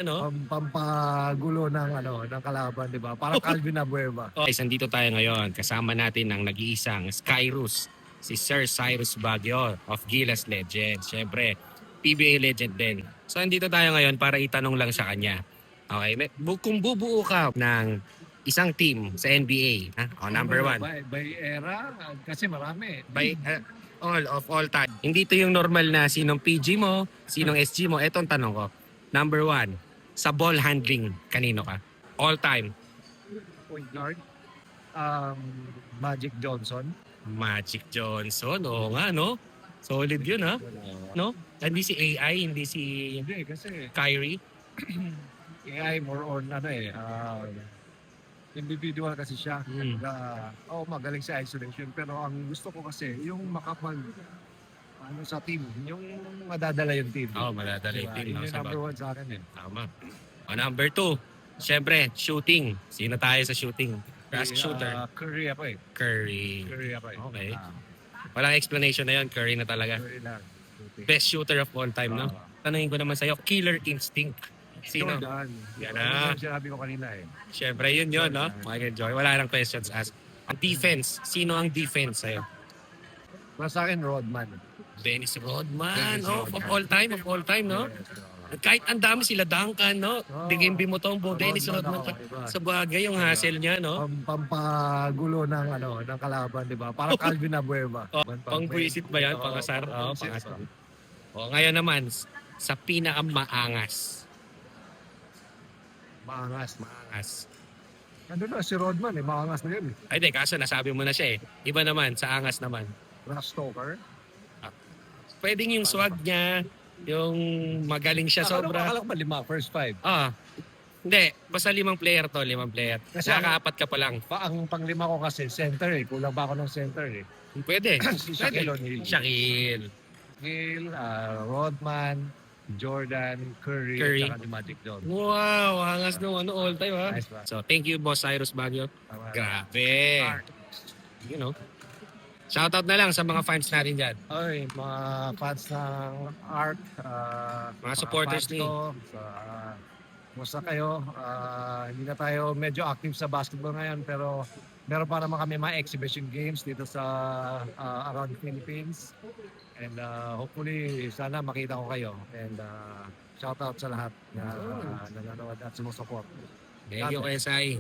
Ano? Pampagulo ng kalaban, 'di ba? Parang Calvin Abueva. Guys, nandito tayo ngayon. Kasama natin ang nag-iisang Skyrus, si Sir Cyrus Baguio of Gilas Legends. Siyempre, PBA legend din. So, nandito tayo ngayon para itanong lang sa kanya. Okay, kung bubuo ka ng isang team sa NBA, ha? O, number one, By era, kasi marami. by all time. Hindi to yung normal na sinong PG mo, sinong SG mo. Etong tanong ko. Number one, sa ball handling, kanino ka? All time. Point guard, um, Magic Johnson. Magic Johnson. Oo nga, no? Solid yun, ha? No? Hindi si AI, hindi si Hindi, kasi Kyrie. AI more on individual kasi siya. Mm. Magaling sa isolation. Pero ang gusto ko kasi, yung sa team, yung madadala yung team. Oo, madadala yung team. Yun No? yung number one sa akin eh. Tama. O, number two, syempre, shooting. Sino tayo sa shooting? Best shooter. Curry ako eh. Curry. Curry ako eh. Okay. Walang explanation na yun. Curry na talaga. Curry lang. Best shooter of all time, no? Tanungin ko naman sa'yo, killer instinct. Sino? Jordan. Yan Ano na. yung sinabi ko kanina eh. Syempre, yun, no? Michael Joy. Wala nang questions asked. Ang defense. Sino ang defense sa'yo? Para sa akin, Rodman. Dennis Rodman. Dennis Oh, Rodman. of all time, no? Yes, Kahit ang dami sila, Duncan, no? Dikembe Mutombo, Dennis Rodman. Rodman ako, iba. Sa bagay, yung hustle niya, no? Pampagulo ng kalaban, di ba? Parang Calvin Abueva. Pang-buisit ba yan? Pang-asar? Oo, pang-asar. O, ngayon naman, sa pinakamaangas. Maangas. Maangas. Nandun na si Rodman eh, maangas na yun eh. Ay, di, kaso nasabi mo na siya eh. Iba naman, sa angas naman. Russ Stoker. Pwedeng yung swag niya, yung magaling siya sobra. Akala ko ba lima, first five? Hindi. Basta 5 player to, 5 player. Kasi Nakaka-4 ka pa lang. Ang panglima ko kasi, center eh. Kulang ba ako ng center eh. Pwede. Si Shaquille O'Neal. Shaquille. Hill, Rodman, Jordan, Curry, Curry. at saka ni Magic Johnson. Wow, angas nung all time ha. Nice one. So, thank you Boss Cyrus Baguio. Tama. Grabe. You know. Shoutout na lang sa mga fans natin dyan. Oy, mga fans ng Art, Mga supporters fans ko, kumusta kayo? Hindi na tayo medyo active sa basketball ngayon pero meron pa naman kami mga exhibition games dito sa around Philippines. And hopefully sana makita ko kayo. And shout out sa lahat na nanonood at sumusupport. Thank you, SI.